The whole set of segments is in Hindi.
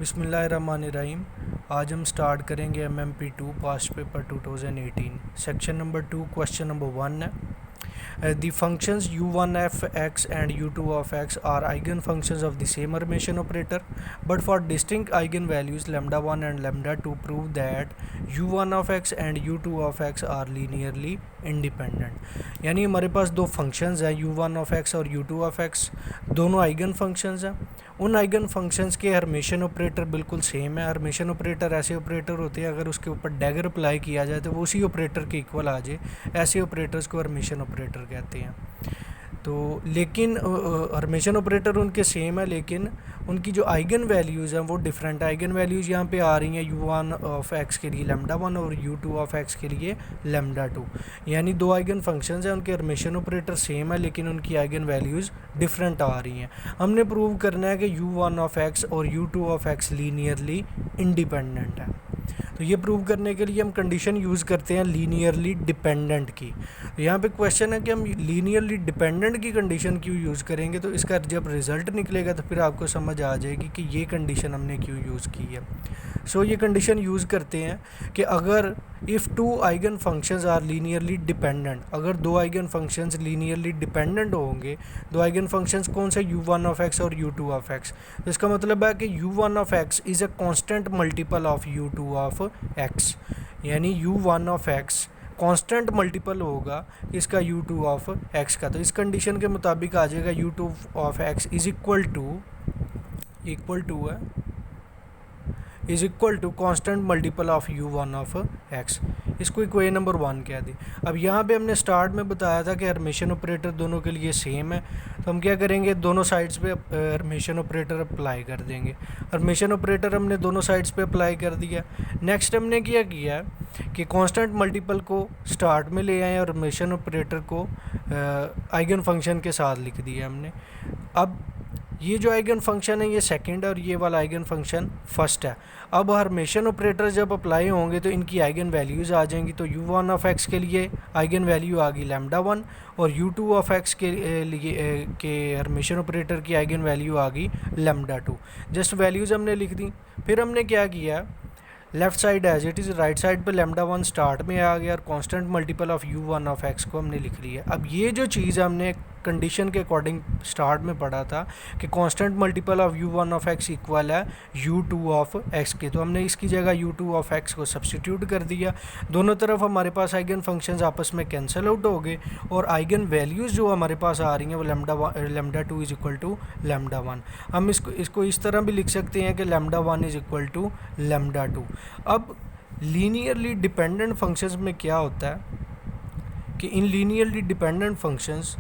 बिस्मिल्लाहिर्रहमानिर्रहीम। आज हम स्टार्ट करेंगे MMP2 past paper 2018 section number 2 question number 1 है। The functions u1 of x and u2 of x are eigenfunctions of the same Hermitian operator, but for distinct eigenvalues lambda 1 and lambda 2 prove that u1 of x and u2 of x are linearly independent। यानी हमारे पास दो फंक्शंस हैं u1 of x और u2 of x, दोनों आइगन फंक्शंस हैं। उन आइगन फंक्शंस के हर्मिशियन ऑपरेटर बिल्कुल सेम है। हर्मिशियन ऑपरेटर ऐसे ऑपरेटर होते हैं अगर उसके ऊपर डैगर अप्लाई किया जाए तो वो उसी ऑपरेटर के इक्वल आ जाए, ऐसे ऑपरेटर्स को हर्मिशियन ऑपरेटर कहते हैं। तो लेकिन हर्मिशियन ऑपरेटर उनके सेम है, लेकिन उनकी जो आइगन वैल्यूज़ हैं वो डिफरेंट है। आइगन वैल्यूज़ यहाँ पे आ रही हैं u1 ऑफ x के लिए लैम्डा 1 और u2 ऑफ x के लिए लैम्डा 2। यानी दो आइगन फंक्शंस हैं, उनके हर्मिशियन ऑपरेटर सेम है लेकिन उनकी आइगन वैल्यूज़ डिफरेंट आ रही हैं। हमने प्रूव करना है कि u1 ऑफ x और u2 of x linearly independent है। तो ये प्रूव करने के लिए हम कंडीशन यूज़ करते हैं लीनियरली डिपेंडेंट की। तो यहाँ पे क्वेश्चन है कि हम लीनियरली डिपेंडेंट की कंडीशन क्यों यूज़ करेंगे। तो इसका जब रिज़ल्ट निकलेगा तो फिर आपको समझ आ जाएगी कि ये कंडीशन हमने क्यों यूज़ की है। सो ये कंडीशन यूज़ करते हैं कि अगर if two eigen functions are linearly dependent, अगर दो आइगन फंक्शंस लीनियरली डिपेंडेंट होंगे, दो आइगन फंक्शंस कौन से u1 ऑफ x और u2 ऑफ x, तो इसका मतलब है कि u1 of x is a constant multiple of u2 of x। यानी u1 of x constant multiple होगा इसका u2 ऑफ x का। तो इस कंडीशन के मुताबिक आ जाएगा u2 of x is equal to constant multiple of u1 of x। इसको इक्वेशन नंबर 1 कह दी। अब यहाँ पे हमने स्टार्ट में बताया था कि हर्मिशियन ऑपरेटर दोनों के लिए सेम है, तो हम क्या करेंगे, दोनों साइड्स पे हर्मिशियन ऑपरेटर अप्लाई कर देंगे। हर्मिशियन ऑपरेटर हमने दोनों साइड्स पे अप्लाई कर दिया। नेक्स्ट हमने क्या किया कि कांस्टेंट मल्टीपल को स्टार्ट में ले आए और हर्मिशियन ऑपरेटर को आइगन फंक्शन के साथ लिख दिया हमने। अब ये जो आइगन फंक्शन है ये सेकंड है और ये वाला आइगन फंक्शन फर्स्ट है। अब हर्मिशियन ऑपरेटर जब अप्लाई होंगे तो इनकी आइगन वैल्यूज़ आ जाएंगी। तो u1 ऑफ x के लिए आइगन वैल्यू आ गई लैम्डा 1 और u2 ऑफ x के लिए के हर्मिशियन ऑपरेटर की आइगन वैल्यू आ गई लैम्डा 2। जस्ट वैल्यूज़ हमने लिख दी। फिर हमने क्या किया, left side as it is, right side पे लैम्डा 1 स्टार्ट में आ गया और constant multiple of u1 of x को हमने लिख लिया। अब ये जो चीज़ हमने कंडीशन के अकॉर्डिंग स्टार्ट में पढ़ा था कि constant multiple of u1 of x equal है u2 ऑफ x के, तो हमने इसकी जगह u2 ऑफ x को सब्सटीट्यूट कर दिया। दोनों तरफ हमारे पास आइगन फंक्शंस आपस में कैंसिल आउट हो गए और आइगन वैल्यूज़ जो हमारे पास आ रही हैं वो lambda 2 is equal to lambda 1। हम इसको इस तरह भी लिख सकते हैं कि lambda 1 is equal to lambda 2। अब लीनियरली डिपेंडेंट फंक्शंस में क्या होता है कि इन linearly dependent functions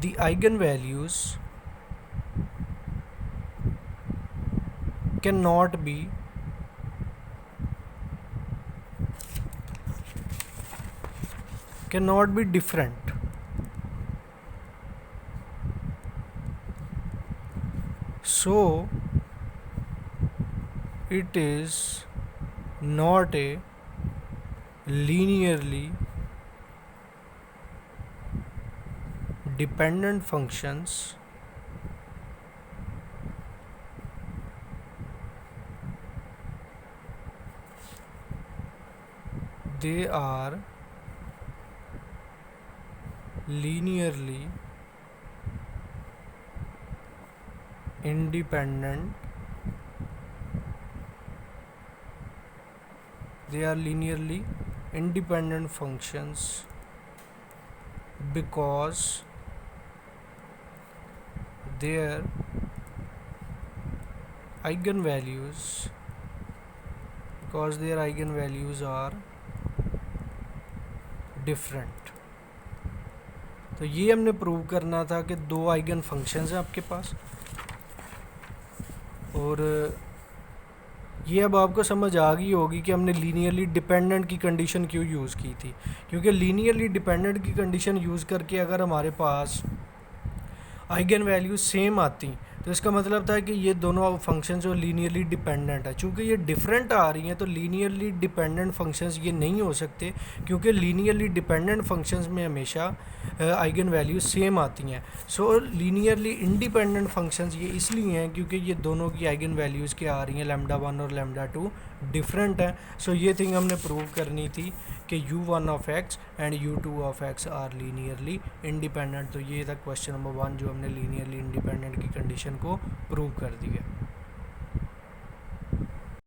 the eigenvalues cannot be different। So it is not a linearly dependent functions they are linearly independent functions because their eigenvalues are different। तो ये हमने प्रूव करना था कि दो आइगन फंक्शंस हैं आपके पास, और ये अब आपको समझ आ गई होगी कि हमने लीनियरली डिपेंडेंट की कंडीशन क्यों यूज़ की थी। क्योंकि लीनियरली डिपेंडेंट की कंडीशन यूज़ करके अगर हमारे पास आइगन वैल्यूज सेम आती तो इसका मतलब था कि ये दोनों फंक्शन जो लीनियरली डिपेंडेंट है, चूँकि ये डिफरेंट आ रही हैं तो लीनियरली डिपेंडेंट फंक्शंस ये नहीं हो सकते, क्योंकि लीनियरली डिपेंडेंट फंक्शंस में हमेशा आइगन वैल्यूज सेम आती हैं। सो लीनियरली इंडिपेंडेंट फंक्शंस ये इसलिए हैं क्योंकि ये दोनों की आइगन वैल्यूज़ क्या आ रही हैं, लैम्डा 1 और लैम्डा 2 डिफरेंट हैं। सो ये थिंग हमने प्रूव करनी थी कि u1 of x and u2 of x are linearly independent. तो ये था क्वेश्चन नंबर 1 जो हमने लीनियरली इंडिपेंडेंट की कंडीशन को प्रूव कर दिया।